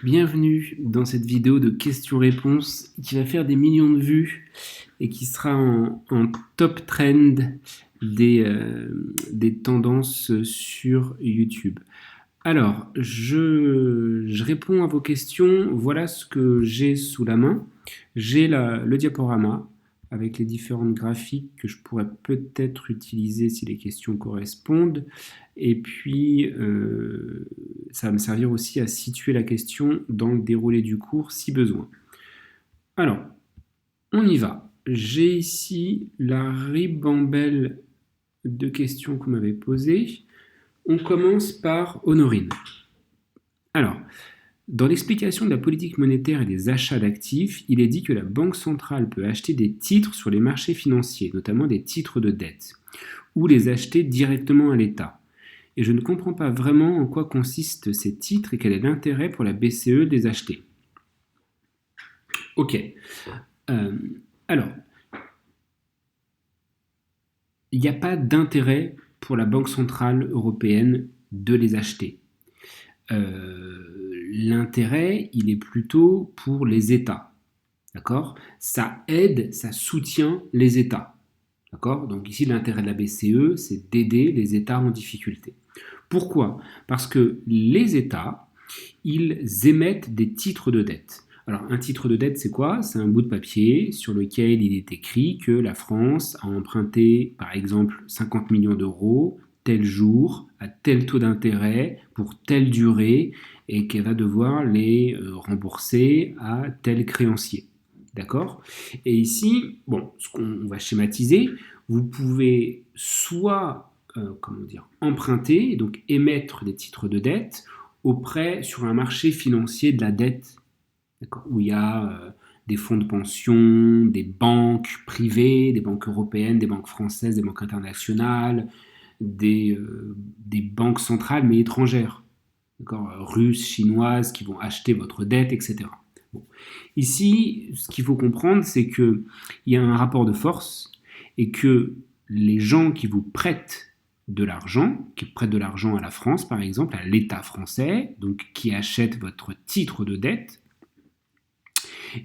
Bienvenue dans cette vidéo de questions-réponses qui va faire des millions de vues et qui sera en top trend des tendances sur YouTube. Alors, je réponds à vos questions. Voilà ce que j'ai sous la main. J'ai le diaporama avec les différentes graphiques que je pourrais peut-être utiliser si les questions correspondent. Et puis, ça va me servir aussi à situer la question dans le déroulé du cours si besoin. Alors, on y va. J'ai ici la ribambelle de questions que vous m'avez posées. On commence par Honorine. Alors, dans l'explication de la politique monétaire et des achats d'actifs, il est dit que la Banque centrale peut acheter des titres sur les marchés financiers, notamment des titres de dette, ou les acheter directement à l'État. Et je ne comprends pas vraiment en quoi consistent ces titres et quel est l'intérêt pour la BCE de les acheter. Ok. Euh, alors, il n'y a pas d'intérêt pour la Banque centrale européenne de les acheter. L'intérêt, il est plutôt pour les États. D'accord? Ça aide, ça soutient les États. D'accord? Donc ici, l'intérêt de la BCE, c'est d'aider les États en difficulté. Pourquoi? Parce que les États, ils émettent des titres de dette. Alors un titre de dette, c'est quoi? C'est un bout de papier sur lequel il est écrit que la France a emprunté, par exemple, 50 millions d'euros tel jour, à tel taux d'intérêt, pour telle durée, et qu'elle va devoir les rembourser à tel créancier. D'accord? Et ici, bon, ce qu'on va schématiser, vous pouvez soit emprunter, donc émettre des titres de dette, sur un marché financier de la dette, où il y a des fonds de pension, des banques privées, des banques européennes, des banques françaises, des banques internationales, des banques centrales mais étrangères, russes, chinoises, qui vont acheter votre dette, etc. Bon. Ici, ce qu'il faut comprendre, c'est qu'il y a un rapport de force et que les gens qui vous prêtent de l'argent, qui prêtent de l'argent à la France par exemple, à l'État français, donc qui achètent votre titre de dette,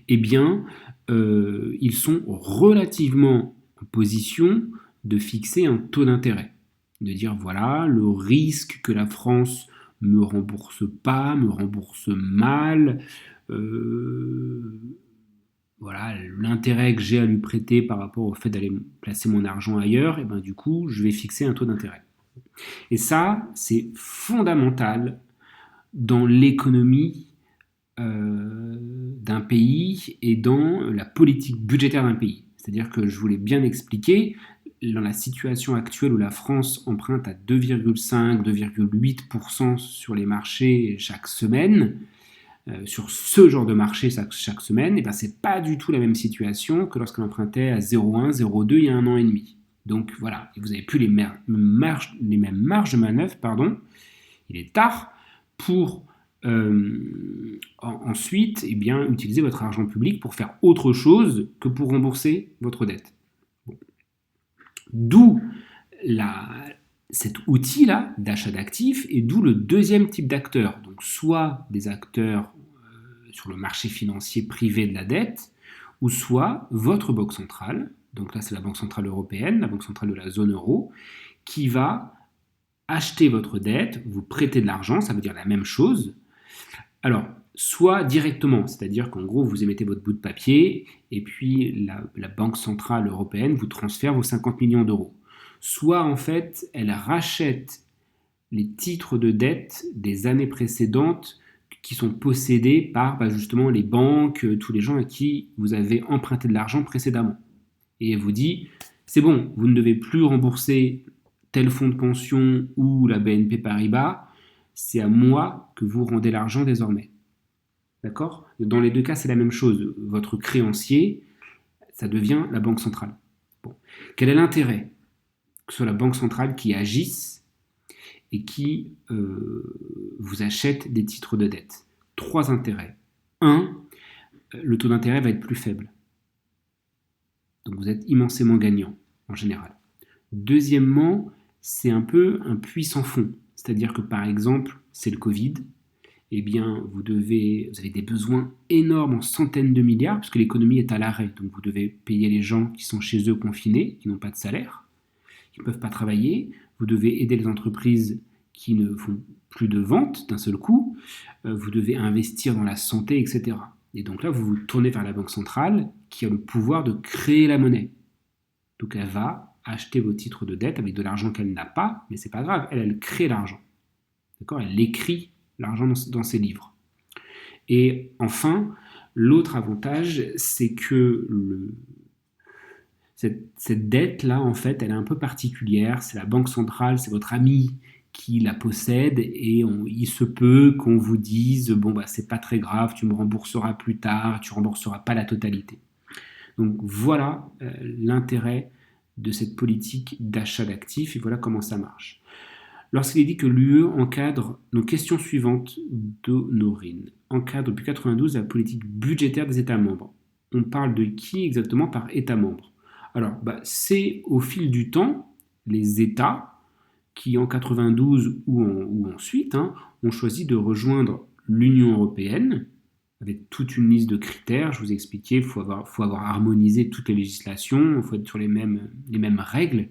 eh bien, ils sont relativement en position de fixer un taux d'intérêt. De dire, voilà, le risque que la France me rembourse pas, me rembourse mal, voilà, l'intérêt que j'ai à lui prêter par rapport au fait d'aller placer mon argent ailleurs, et ben du coup, je vais fixer un taux d'intérêt. Et ça, c'est fondamental dans l'économie d'un pays et dans la politique budgétaire d'un pays. C'est-à-dire que je voulais bien expliquer, dans la situation actuelle où la France emprunte à 2,5-2,8% sur les marchés chaque semaine, sur ce genre de marché chaque semaine, et ben c'est pas du tout la même situation que lorsqu'on empruntait à 0,1, 0,2 il y a un an et demi. Donc voilà, vous n'avez plus les mêmes marges de manœuvre, pardon. Il est tard pour ensuite utiliser votre argent public pour faire autre chose que pour rembourser votre dette. Bon. D'où cet outil-là d'achat d'actifs et d'où le deuxième type d'acteurs. Donc soit des acteurs sur le marché financier privé de la dette, ou soit votre banque centrale, donc là c'est la Banque centrale européenne, la Banque centrale de la zone euro, qui va acheter votre dette, vous prêter de l'argent, ça veut dire la même chose. Alors, soit directement, c'est-à-dire qu'en gros, vous émettez votre bout de papier et puis la Banque centrale européenne vous transfère vos 50 millions d'euros. Soit en fait, elle rachète les titres de dette des années précédentes qui sont possédés par justement les banques, tous les gens à qui vous avez emprunté de l'argent précédemment. Et elle vous dit, c'est bon, vous ne devez plus rembourser tel fonds de pension ou la BNP Paribas, c'est à moi que vous rendez l'argent désormais. D'accord? Dans les deux cas, c'est la même chose. Votre créancier, ça devient la banque centrale. Bon. Quel est l'intérêt que ce soit la banque centrale qui agisse et qui vous achète des titres de dette? Trois intérêts. Un, le taux d'intérêt va être plus faible. Donc vous êtes immensément gagnant en général. Deuxièmement, c'est un peu un puits sans fond. C'est-à-dire que par exemple, c'est le Covid, eh bien, vous avez des besoins énormes en centaines de milliards, puisque l'économie est à l'arrêt. Donc vous devez payer les gens qui sont chez eux confinés, qui n'ont pas de salaire, qui ne peuvent pas travailler. Vous devez aider les entreprises qui ne font plus de ventes d'un seul coup. Vous devez investir dans la santé, etc. Et donc là, vous vous tournez vers la Banque centrale, qui a le pouvoir de créer la monnaie. Donc elle va acheter vos titres de dette avec de l'argent qu'elle n'a pas, mais c'est pas grave, elle crée l'argent. D'accord ? Elle écrit l'argent dans ses livres. Et enfin, l'autre avantage, c'est que cette dette-là, en fait, elle est un peu particulière. C'est la Banque centrale, c'est votre ami qui la possède, et il se peut qu'on vous dise bon bah c'est pas très grave, tu me rembourseras plus tard, tu rembourseras pas la totalité. Donc voilà l'intérêt de cette politique d'achat d'actifs, et voilà comment ça marche. Lorsqu'il est dit que l'UE encadre nos questions suivantes d'Honorine, encadre depuis 1992 la politique budgétaire des États membres. On parle de qui exactement par État membre? Alors, c'est au fil du temps les États qui, en 92 ou ensuite, ont choisi de rejoindre l'Union européenne avec toute une liste de critères. Je vous ai expliqué, il faut avoir harmonisé toutes les législations, il faut être sur les mêmes règles,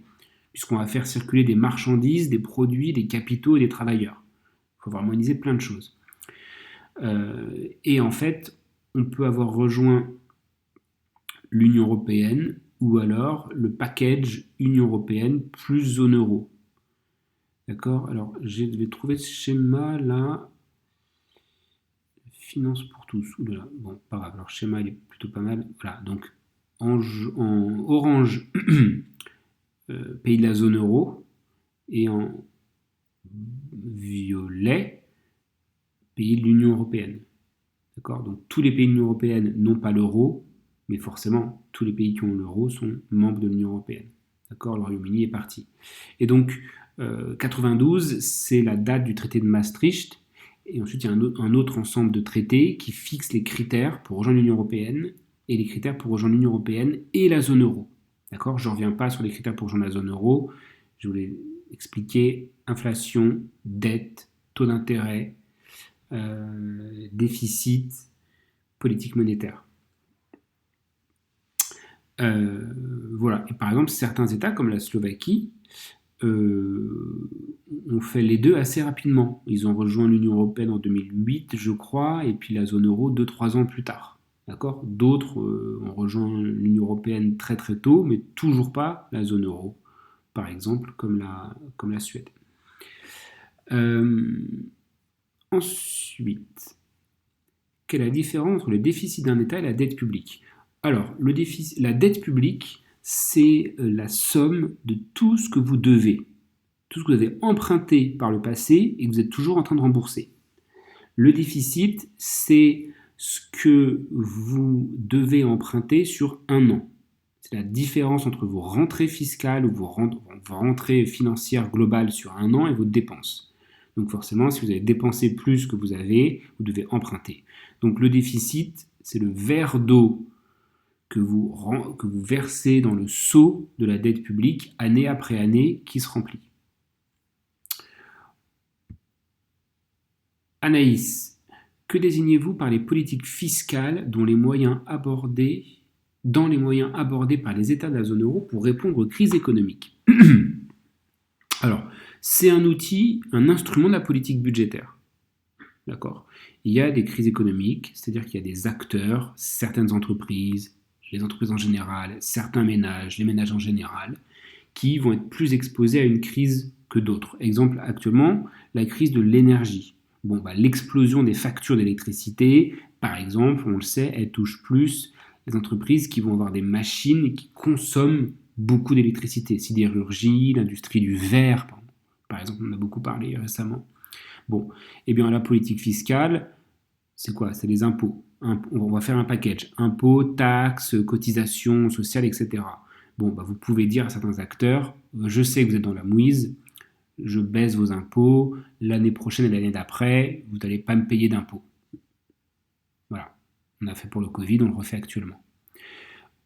puisqu'on va faire circuler des marchandises, des produits, des capitaux et des travailleurs. Il faut avoir harmonisé plein de choses. Et en fait, on peut avoir rejoint l'Union européenne ou alors le package Union européenne plus zone euro. D'accord? Alors, je vais trouver ce schéma là. Finance pour tous. Oulala. Bon, pas grave. Alors, le schéma, il est plutôt pas mal. Voilà. Donc, en orange, pays de la zone euro. Et en violet, pays de l'Union européenne. D'accord? Donc, tous les pays de l'Union européenne n'ont pas l'euro, mais forcément, tous les pays qui ont l'euro sont membres de l'Union européenne. D'accord? Le Royaume-Uni est parti. Et donc, 92, c'est la date du traité de Maastricht. Et ensuite, il y a un autre ensemble de traités qui fixent les critères pour rejoindre l'Union européenne et les critères pour rejoindre l'Union européenne et la zone euro. D'accord? Je ne reviens pas sur les critères pour rejoindre la zone euro. Je voulais expliquer inflation, dette, taux d'intérêt, déficit, politique monétaire. Voilà. Et par exemple, certains États, comme la Slovaquie, ont fait les deux assez rapidement. Ils ont rejoint l'Union européenne en 2008, je crois, et puis la zone euro 2-3 ans plus tard. D'accord? D'autres ont rejoint l'Union européenne très très tôt, mais toujours pas la zone euro, par exemple, comme la Suède. Ensuite, quelle est la différence entre le déficit d'un État et la dette publique? Alors, la dette publique, c'est la somme de tout ce que vous devez, tout ce que vous avez emprunté par le passé et que vous êtes toujours en train de rembourser. Le déficit, c'est ce que vous devez emprunter sur un an. C'est la différence entre vos rentrées fiscales ou vos rentrées financières globales sur un an et vos dépenses. Donc forcément, si vous avez dépensé plus que vous devez emprunter. Donc le déficit, c'est le verre d'eau que vous versez dans le seau de la dette publique année après année qui se remplit. Anaïs, que désignez-vous par les politiques fiscales dans les moyens abordés par les États de la zone euro pour répondre aux crises économiques? Alors, c'est un outil, un instrument de la politique budgétaire. D'accord? Il y a des crises économiques, c'est-à-dire qu'il y a des acteurs, certaines entreprises, les entreprises en général, certains ménages, les ménages en général, qui vont être plus exposés à une crise que d'autres. Exemple, actuellement, la crise de l'énergie. L'explosion des factures d'électricité, par exemple, on le sait, elle touche plus les entreprises qui vont avoir des machines qui consomment beaucoup d'électricité. Sidérurgie, l'industrie du verre, par exemple, on en a beaucoup parlé récemment. La politique fiscale, c'est quoi? C'est les impôts. On va faire un package. Impôts, taxes, cotisations sociales, etc. Vous pouvez dire à certains acteurs, je sais que vous êtes dans la mouise, je baisse vos impôts, l'année prochaine et l'année d'après, vous n'allez pas me payer d'impôts. Voilà. On a fait pour le Covid, on le refait actuellement.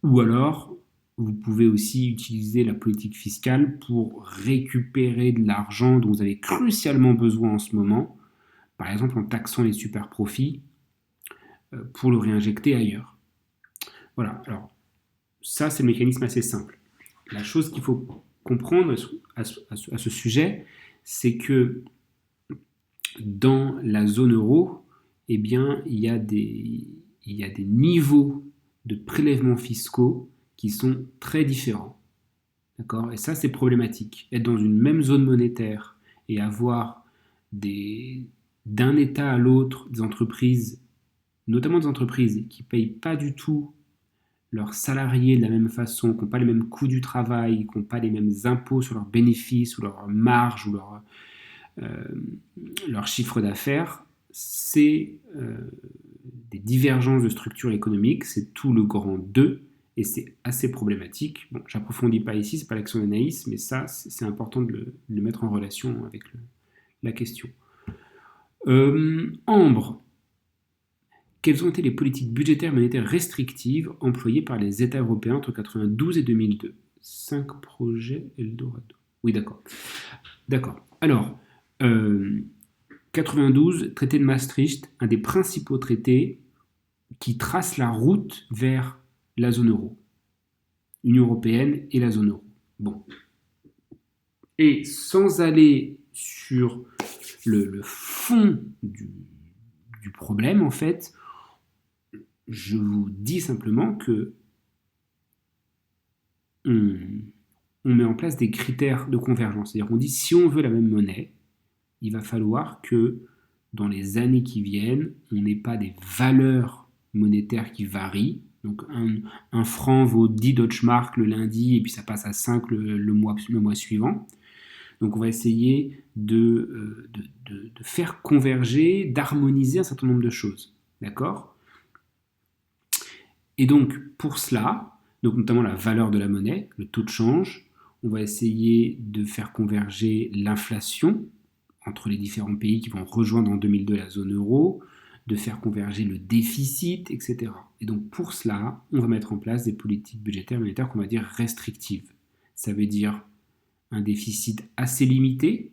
Ou alors, vous pouvez aussi utiliser la politique fiscale pour récupérer de l'argent dont vous avez crucialement besoin en ce moment. par exemple en taxant les super profits pour le réinjecter ailleurs. Voilà, alors ça c'est le mécanisme assez simple. La chose qu'il faut comprendre à ce sujet, c'est que dans la zone euro, eh bien, il y a des niveaux de prélèvements fiscaux qui sont très différents. D'accord ? Et ça, c'est problématique. Être dans une même zone monétaire et avoir d'un État à l'autre des entreprises, notamment des entreprises qui ne payent pas du tout leurs salariés de la même façon, qui n'ont pas les mêmes coûts du travail, qui n'ont pas les mêmes impôts sur leurs bénéfices ou leurs marges ou leur chiffre d'affaires, c'est des divergences de structure économique, c'est tout le grand 2, et c'est assez problématique. Bon, j'approfondis pas ici, c'est pas l'action d'Anaïs, mais ça, c'est important de le mettre en relation avec la question. Ambre, quelles ont été les politiques budgétaires et monétaires restrictives employées par les États européens entre 1992 et 2002 ? 5 projets Eldorado. Oui, d'accord. D'accord. Alors, 92, traité de Maastricht, un des principaux traités qui trace la route vers la zone euro. Union européenne et la zone euro. Bon. Et sans aller sur le fond du problème, en fait, je vous dis simplement que on met en place des critères de convergence. C'est-à-dire qu'on dit si on veut la même monnaie, il va falloir que dans les années qui viennent, on n'ait pas des valeurs monétaires qui varient. Donc un franc vaut 10 Deutschmark le lundi et puis ça passe à 5 le mois suivant. Donc on va essayer de faire converger, d'harmoniser un certain nombre de choses. D'accord ? Et donc pour cela, donc notamment la valeur de la monnaie, le taux de change, on va essayer de faire converger l'inflation entre les différents pays qui vont rejoindre en 2002 la zone euro, de faire converger le déficit, etc. Et donc pour cela, on va mettre en place des politiques budgétaires et monétaires qu'on va dire restrictives. Ça veut dire un déficit assez limité.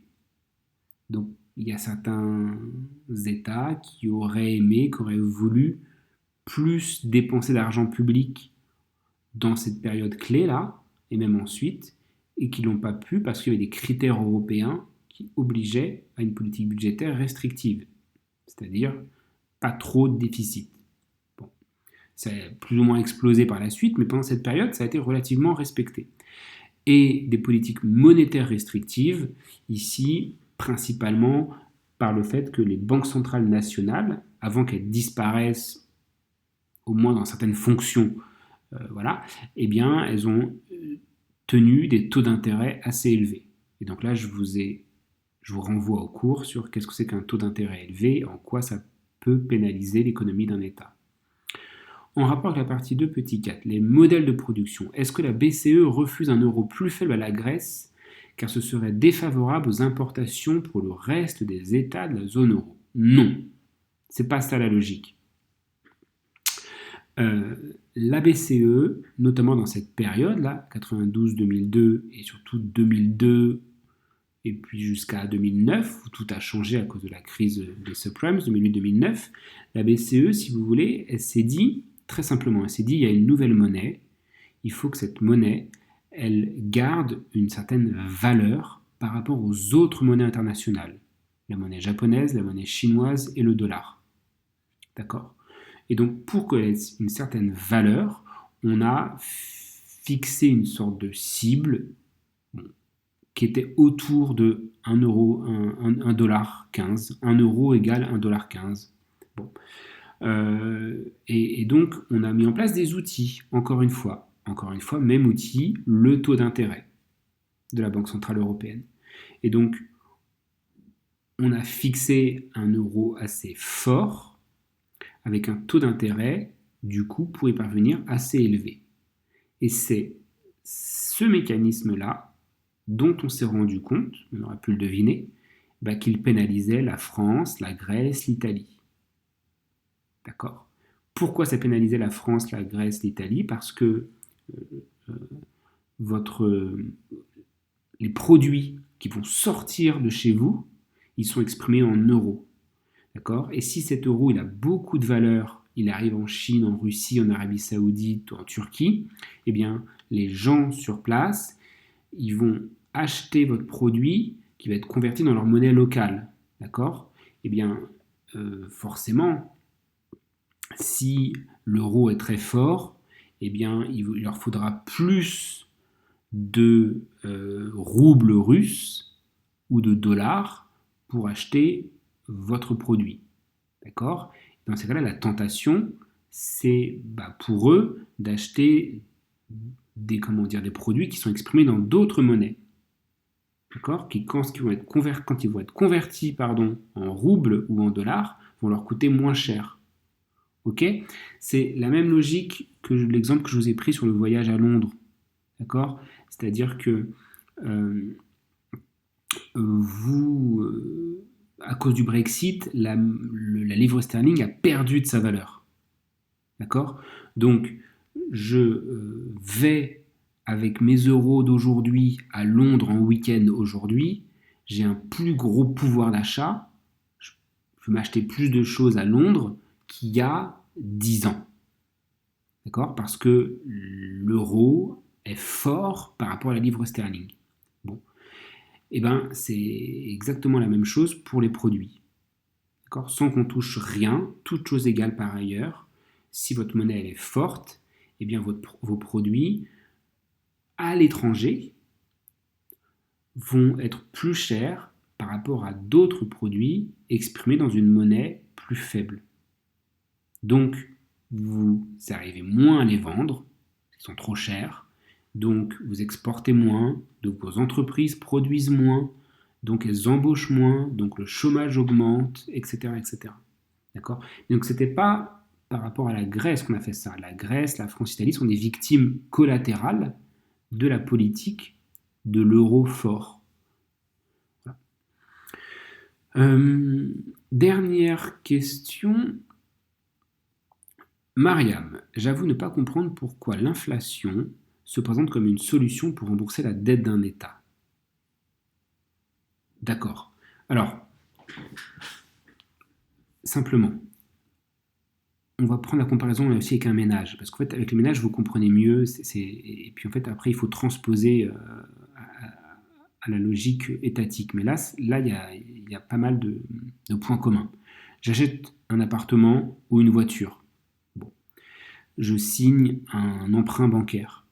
Donc il y a certains États qui auraient aimé, qui auraient voulu plus dépenser d'argent public dans cette période clé-là, et même ensuite, et qui n'ont pas pu parce qu'il y avait des critères européens qui obligeait à une politique budgétaire restrictive, c'est-à-dire pas trop de déficit. Bon. Ça a plus ou moins explosé par la suite, mais pendant cette période, ça a été relativement respecté. Et des politiques monétaires restrictives, ici, principalement par le fait que les banques centrales nationales, avant qu'elles disparaissent, au moins dans certaines fonctions, voilà, eh bien, elles ont tenu des taux d'intérêt assez élevés. Et donc là, je vous renvoie au cours sur qu'est-ce que c'est qu'un taux d'intérêt élevé et en quoi ça peut pénaliser l'économie d'un État. En rapport avec la partie 2, petit 4, les modèles de production. Est-ce que la BCE refuse un euro plus faible à la Grèce car ce serait défavorable aux importations pour le reste des États de la zone euro ? Non, c'est pas ça la logique. La BCE, notamment dans cette période-là, 92-2002 et surtout 2002 et puis jusqu'à 2009, où tout a changé à cause de la crise des subprimes, 2008-2009, la BCE, si vous voulez, elle s'est dit, très simplement, elle s'est dit, il y a une nouvelle monnaie, il faut que cette monnaie, elle garde une certaine valeur par rapport aux autres monnaies internationales, la monnaie japonaise, la monnaie chinoise et le dollar. D'accord ? Et donc, pour qu'elle ait une certaine valeur, on a fixé une sorte de cible qui était autour de 1 euro, 1,15 $, 1 euro égale 1,15 $. Bon. Et donc, on a mis en place des outils, encore une fois, même outil, le taux d'intérêt de la Banque Centrale Européenne. Et donc, on a fixé un euro assez fort, avec un taux d'intérêt, du coup, pour y parvenir, assez élevé. Et c'est ce mécanisme-là dont on s'est rendu compte, on aurait pu le deviner, qu'il pénalisait la France, la Grèce, l'Italie. D'accord ? Pourquoi ça pénalisait la France, la Grèce, l'Italie ? Parce que les produits qui vont sortir de chez vous, ils sont exprimés en euros. D'accord? Et si cet euro il a beaucoup de valeur, il arrive en Chine, en Russie, en Arabie Saoudite, en Turquie, eh bien, les gens sur place, ils vont acheter votre produit qui va être converti dans leur monnaie locale. D'accord? Eh bien, forcément, si l'euro est très fort, eh bien, il leur faudra plus de roubles russes ou de dollars pour acheter votre produit. D'accord? Dans ces cas-là, la tentation, c'est pour eux d'acheter des produits qui sont exprimés dans d'autres monnaies. D'accord? Quand ils vont être convertis en roubles ou en dollars, vont leur coûter moins cher. Ok? C'est la même logique que l'exemple que je vous ai pris sur le voyage à Londres. D'accord? C'est-à-dire que à cause du Brexit, la livre sterling a perdu de sa valeur. D'accord? Donc, je vais avec mes euros d'aujourd'hui à Londres en week-end aujourd'hui, j'ai un plus gros pouvoir d'achat, je peux m'acheter plus de choses à Londres qu'il y a 10 ans. D'accord? Parce que l'euro est fort par rapport à la livre sterling. Bon. Eh bien, c'est exactement la même chose pour les produits. D'accord? Sans qu'on touche rien, toute chose égale par ailleurs, si votre monnaie elle est forte, eh bien vos produits à l'étranger vont être plus chers par rapport à d'autres produits exprimés dans une monnaie plus faible. Donc, vous arrivez moins à les vendre, ils sont trop chers, donc vous exportez moins, donc vos entreprises produisent moins, donc elles embauchent moins, donc le chômage augmente, etc. etc. D'accord? Donc c'était pas par rapport à la Grèce qu'on a fait ça. La Grèce, la France, l'Italie sont des victimes collatérales de la politique de l'euro fort. Voilà. Dernière question. Mariam, j'avoue ne pas comprendre pourquoi l'inflation se présente comme une solution pour rembourser la dette d'un État. D'accord. Alors, simplement, on va prendre la comparaison aussi avec un ménage, parce qu'en fait, avec le ménage, vous comprenez mieux, et puis en fait, après, il faut transposer à la logique étatique. Mais là, il y a pas mal de points communs. J'achète un appartement ou une voiture. Bon. Je signe un emprunt bancaire.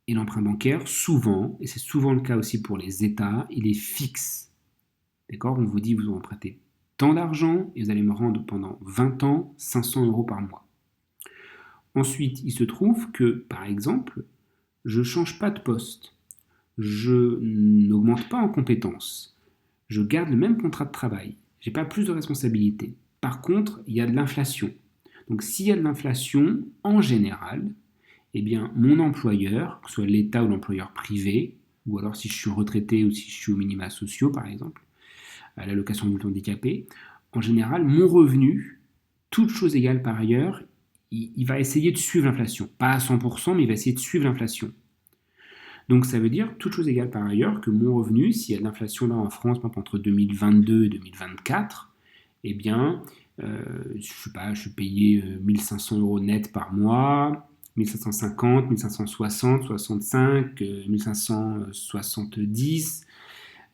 Et l'emprunt bancaire, souvent, et c'est souvent le cas aussi pour les États, il est fixe. D'accord? On vous dit, vous empruntez tant d'argent et vous allez me rendre pendant 20 ans 500 euros par mois. Ensuite, il se trouve que, par exemple, je ne change pas de poste. Je n'augmente pas en compétences. Je garde le même contrat de travail. Je n'ai pas plus de responsabilités. Par contre, il y a de l'inflation. Donc s'il y a de l'inflation, en général, eh bien, mon employeur, que ce soit l'État ou l'employeur privé, ou alors si je suis retraité ou si je suis aux minima sociaux, par exemple, à l'allocation adulte handicapé, en général, mon revenu, toute chose égale par ailleurs, il va essayer de suivre l'inflation. Pas à 100%, mais il va essayer de suivre l'inflation. Donc ça veut dire, toute chose égale par ailleurs, que mon revenu, s'il y a de l'inflation là en France, par exemple, entre 2022 et 2024, eh bien, je sais pas, je suis payé 1500 euros net par mois, 1550, 1560, 65, 1570,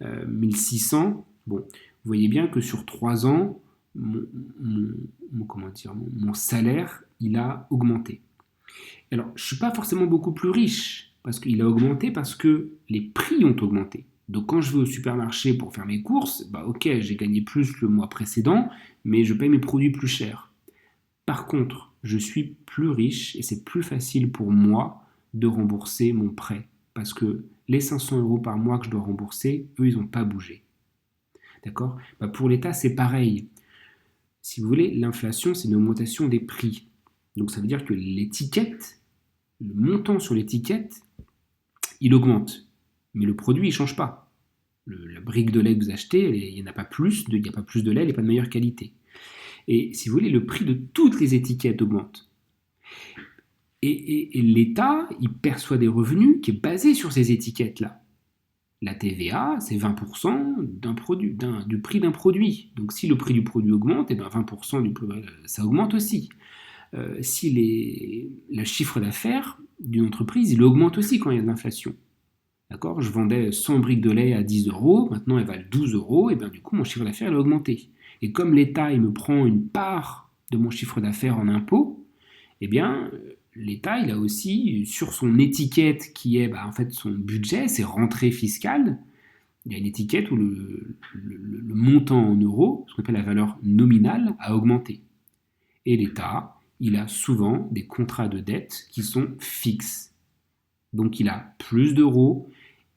1600. Bon, vous voyez bien que sur 3 ans, mon salaire, il a augmenté. Alors, je ne suis pas forcément beaucoup plus riche, parce qu'il a augmenté parce que les prix ont augmenté. Donc quand je vais au supermarché pour faire mes courses, ok, j'ai gagné plus le mois précédent, mais je paye mes produits plus cher. Par contre, je suis plus riche et c'est plus facile pour moi de rembourser mon prêt. Parce que les 500 euros par mois que je dois rembourser, eux, ils n'ont pas bougé. D'accord? Pour l'État, c'est pareil. Si vous voulez, l'inflation, c'est une augmentation des prix. Donc ça veut dire que l'étiquette, le montant sur l'étiquette, il augmente. Mais le produit, il ne change pas. La brique de lait que vous achetez, il n'y a pas plus de lait, elle n'est pas de meilleure qualité. Et si vous voulez, le prix de toutes les étiquettes augmente. Et l'État, il perçoit des revenus qui est basé sur ces étiquettes-là. La TVA, c'est 20% du prix d'un produit. Donc si le prix du produit augmente, et ben 20% ça augmente aussi. Si le chiffre d'affaires d'une entreprise, il augmente aussi quand il y a de l'inflation. D'accord? Je vendais 100 briques de lait à 10 euros, maintenant elles valent 12 euros, et bien du coup mon chiffre d'affaires il a augmenté. Et comme l'État il me prend une part de mon chiffre d'affaires en impôts, eh bien l'État il a aussi sur son étiquette qui est en fait son budget, ses rentrées fiscales, il y a une étiquette où le montant en euros, ce qu'on appelle la valeur nominale, a augmenté. Et l'État, il a souvent des contrats de dette qui sont fixes. Donc il a plus d'euros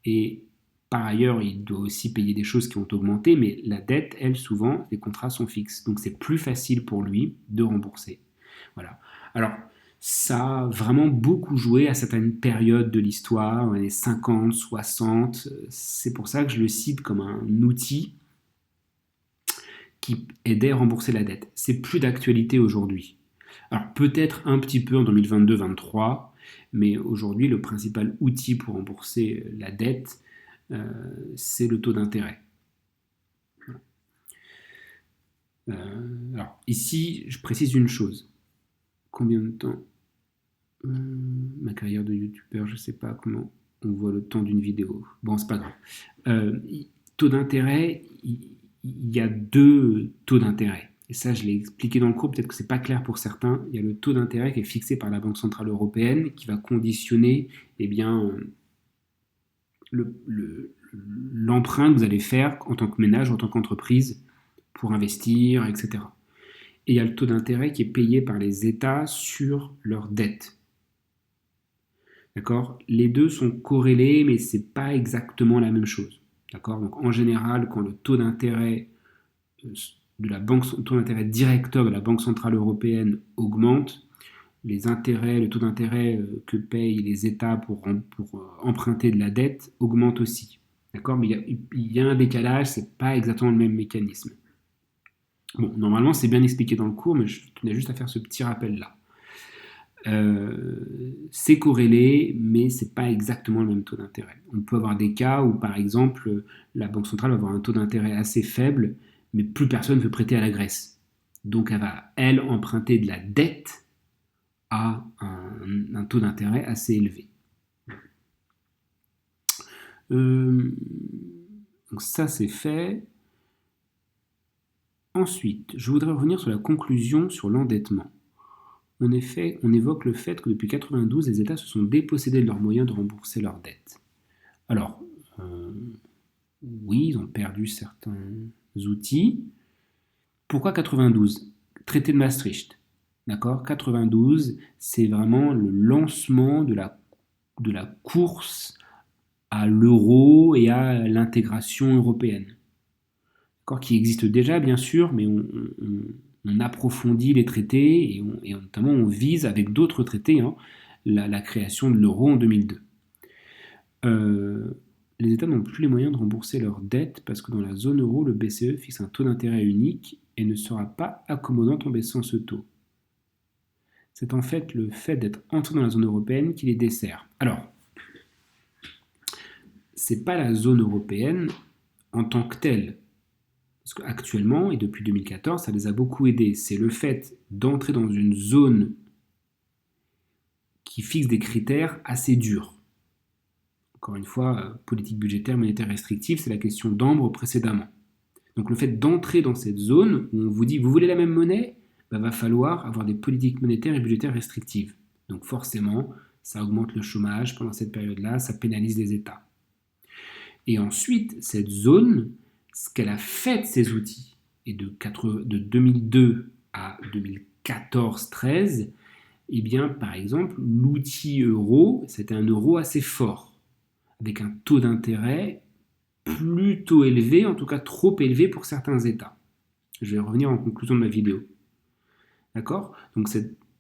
et par ailleurs, il doit aussi payer des choses qui ont augmenté, mais la dette, elle, souvent, les contrats sont fixes. Donc c'est plus facile pour lui de rembourser. Voilà. Alors, ça a vraiment beaucoup joué à certaines périodes de l'histoire, dans les années 50, 60. C'est pour ça que je le cite comme un outil qui aidait à rembourser la dette. C'est plus d'actualité aujourd'hui. Alors peut-être un petit peu en 2022-23, mais aujourd'hui le principal outil pour rembourser la dette, c'est le taux d'intérêt. Alors ici, je précise une chose. Combien de temps ma carrière de youtubeur, je ne sais pas comment on voit le temps d'une vidéo. Bon, c'est pas grave. Taux d'intérêt, il y a deux taux d'intérêt. Et ça, je l'ai expliqué dans le cours, peut-être que ce n'est pas clair pour certains. Il y a le taux d'intérêt qui est fixé par la Banque Centrale Européenne, qui va conditionner l'emprunt que vous allez faire en tant que ménage, en tant qu'entreprise, pour investir, etc. Et il y a le taux d'intérêt qui est payé par les États sur leurs dettes. D'accord? Les deux sont corrélés, mais ce n'est pas exactement la même chose. D'accord? Donc en général, quand le taux d'intérêt taux d'intérêt directeur de la Banque Centrale Européenne augmente, le taux d'intérêt que payent les États pour emprunter de la dette augmente aussi. D'accord? Mais il y a un décalage, c'est pas exactement le même mécanisme. Bon, normalement c'est bien expliqué dans le cours, mais je tenais juste à faire ce petit rappel-là. C'est corrélé, mais c'est pas exactement le même taux d'intérêt. On peut avoir des cas où, par exemple, la Banque centrale va avoir un taux d'intérêt assez faible, mais plus personne ne veut prêter à la Grèce. Donc elle va, elle, emprunter de la dette à un taux d'intérêt assez élevé. Donc ça, c'est fait. Ensuite, je voudrais revenir sur la conclusion sur l'endettement. En effet, on évoque le fait que depuis 1992, les États se sont dépossédés de leurs moyens de rembourser leurs dettes. Alors, oui, ils ont perdu certains outils. Pourquoi 92? Traité de Maastricht. D'accord? 92, c'est vraiment le lancement de la course à l'euro et à l'intégration européenne. D'accord? Qui existe déjà, bien sûr, mais on approfondit les traités et notamment on vise avec d'autres traités la création de l'euro en 2002. Les États n'ont plus les moyens de rembourser leurs dettes parce que dans la zone euro, le BCE fixe un taux d'intérêt unique et ne sera pas accommodant en baissant ce taux. C'est en fait le fait d'être entré dans la zone européenne qui les dessert. Alors, c'est pas la zone européenne en tant que telle. Parce qu'actuellement, et depuis 2014, ça les a beaucoup aidés. C'est le fait d'entrer dans une zone qui fixe des critères assez durs. Encore une fois, politique budgétaire, monétaire restrictive, c'est la question d'Ambre précédemment. Donc le fait d'entrer dans cette zone où on vous dit, vous voulez la même monnaie? Va falloir avoir des politiques monétaires et budgétaires restrictives. Donc forcément, ça augmente le chômage pendant cette période-là, ça pénalise les États. Et ensuite, cette zone, ce qu'elle a fait de ces outils, et de 2002 à 2014-13, eh bien, par exemple, l'outil euro, c'était un euro assez fort, avec un taux d'intérêt plutôt élevé, en tout cas trop élevé pour certains États. Je vais revenir en conclusion de ma vidéo. D'accord? Donc,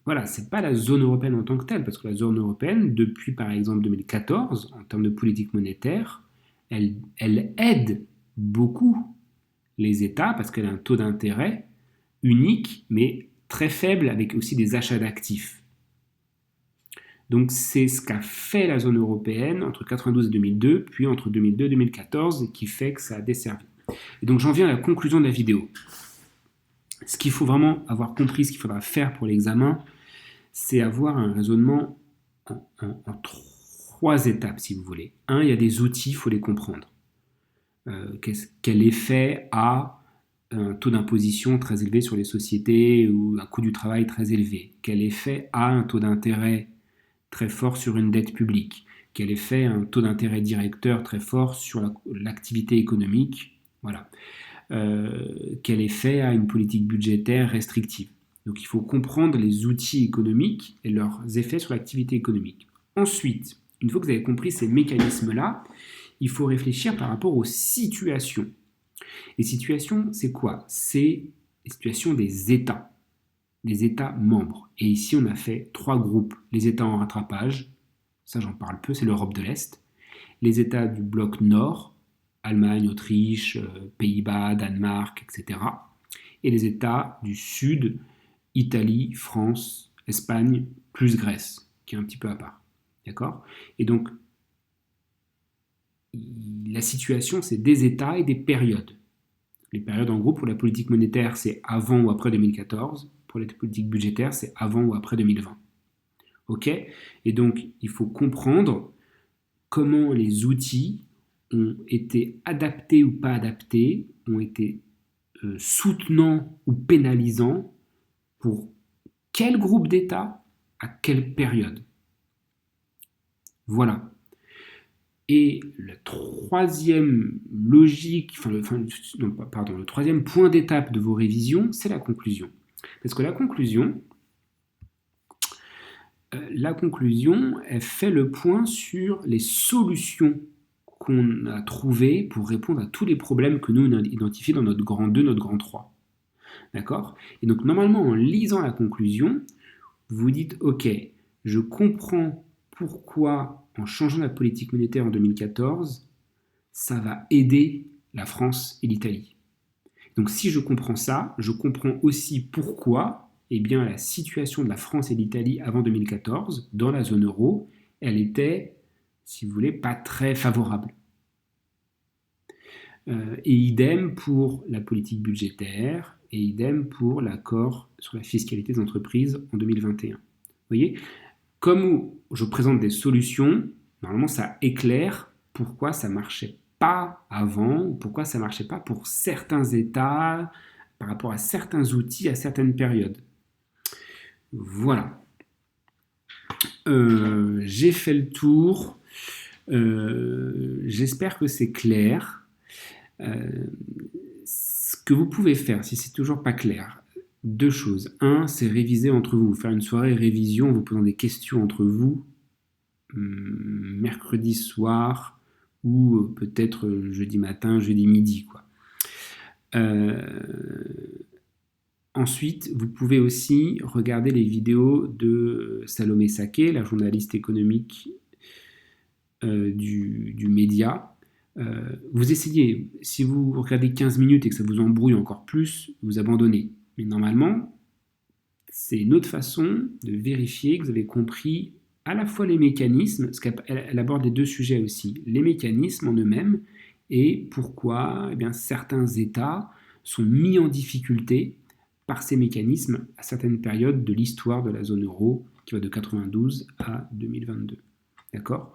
voilà, c'est pas la zone européenne en tant que telle, parce que la zone européenne, depuis par exemple 2014, en termes de politique monétaire, elle aide beaucoup les États parce qu'elle a un taux d'intérêt unique, mais très faible, avec aussi des achats d'actifs. Donc c'est ce qu'a fait la zone européenne entre 92 et 2002, puis entre 2002 et 2014, qui fait que ça a desservi. Et donc j'en viens à la conclusion de la vidéo. Ce qu'il faut vraiment avoir compris, ce qu'il faudra faire pour l'examen, c'est avoir un raisonnement en trois étapes, si vous voulez. Un, il y a des outils, il faut les comprendre. Quel effet a un taux d'imposition très élevé sur les sociétés ou un coût du travail très élevé? Quel effet a un taux d'intérêt très fort sur une dette publique? Quel effet a un taux d'intérêt directeur très fort sur l'activité économique? Voilà. Quel effet a une politique budgétaire restrictive? Donc il faut comprendre les outils économiques et leurs effets sur l'activité économique. Ensuite, une fois que vous avez compris ces mécanismes-là, il faut réfléchir par rapport aux situations. Les situations, c'est quoi? C'est les situations des États membres. Et ici, on a fait trois groupes. Les États en rattrapage, ça j'en parle peu, c'est l'Europe de l'Est. Les États du bloc Nord, Allemagne, Autriche, Pays-Bas, Danemark, etc. Et les États du Sud, Italie, France, Espagne, plus Grèce, qui est un petit peu à part. D'accord? Et donc, la situation, c'est des États et des périodes. Les périodes, en gros, pour la politique monétaire, c'est avant ou après 2014. Pour la politique budgétaire, c'est avant ou après 2020. OK? Et donc, il faut comprendre comment les outils ont été adaptés ou pas adaptés, ont été soutenants ou pénalisants pour quel groupe d'États à quelle période. Voilà. Et le troisième logique, le troisième point d'étape de vos révisions, c'est la conclusion. Parce que la conclusion, elle fait le point sur les solutions qu'on a trouvées pour répondre à tous les problèmes que nous on a identifiés dans notre grand 2, notre grand 3. D'accord? Et donc normalement, en lisant la conclusion, vous vous dites, ok, je comprends pourquoi, en changeant la politique monétaire en 2014, ça va aider la France et l'Italie. Donc si je comprends ça, je comprends aussi pourquoi la situation de la France et l'Italie avant 2014, dans la zone euro, elle était, si vous voulez, pas très favorable. Et idem pour la politique budgétaire, et idem pour l'accord sur la fiscalité des entreprises en 2021. Vous voyez, comme je présente des solutions, normalement ça éclaire pourquoi ça marchait pas avant, ou pourquoi ça marchait pas pour certains États, par rapport à certains outils à certaines périodes. Voilà. J'ai fait le tour. J'espère que c'est clair. Ce que vous pouvez faire, si c'est toujours pas clair, deux choses. Un, c'est réviser entre vous, faire une soirée révision en vous posant des questions entre vous, mercredi soir ou peut-être jeudi matin, jeudi midi, quoi. Ensuite, vous pouvez aussi regarder les vidéos de Salomé Saké, la journaliste économique du média. Vous essayez, si vous regardez 15 minutes et que ça vous embrouille encore plus, vous abandonnez. Mais normalement, c'est une autre façon de vérifier que vous avez compris à la fois les mécanismes, parce qu'elle aborde les deux sujets aussi, les mécanismes en eux-mêmes et pourquoi certains États sont mis en difficulté par ces mécanismes à certaines périodes de l'histoire de la zone euro, qui va de 92 à 2022. D'accord?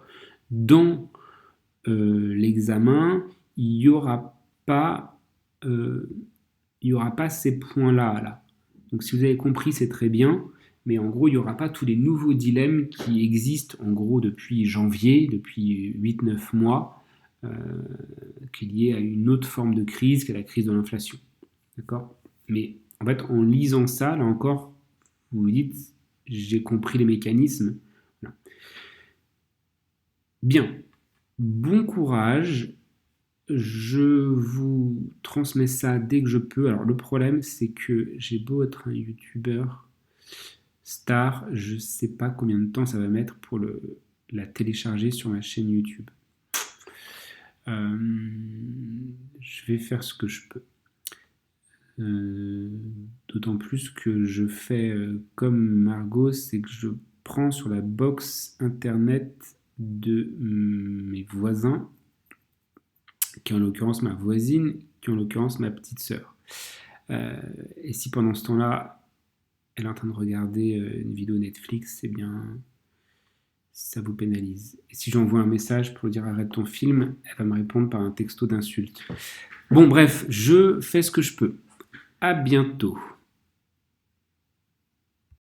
Dans l'examen, il n'y aura pas ces points-là. Là. Donc si vous avez compris, c'est très bien, mais en gros, il n'y aura pas tous les nouveaux dilemmes qui existent en gros depuis janvier, depuis 8-9 mois, qui est lié à une autre forme de crise, qui est la crise de l'inflation. D'accord? Mais en fait, en lisant ça, là encore, vous vous dites, j'ai compris les mécanismes. Voilà. Bien, bon courage. Je vous transmets ça dès que je peux. Alors le problème, c'est que j'ai beau être un youtubeur star, je ne sais pas combien de temps ça va mettre pour la télécharger sur ma chaîne YouTube. Je vais faire ce que je peux. D'autant plus que je fais comme Margot, c'est que je prends sur la box internet de mes voisins, qui est en l'occurrence ma voisine, qui est en l'occurrence ma petite sœur. Et si pendant ce temps-là, elle est en train de regarder une vidéo Netflix, eh bien, ça vous pénalise. Et si j'envoie un message pour lui dire arrête ton film, elle va me répondre par un texto d'insulte. Bon, bref, je fais ce que je peux. À bientôt.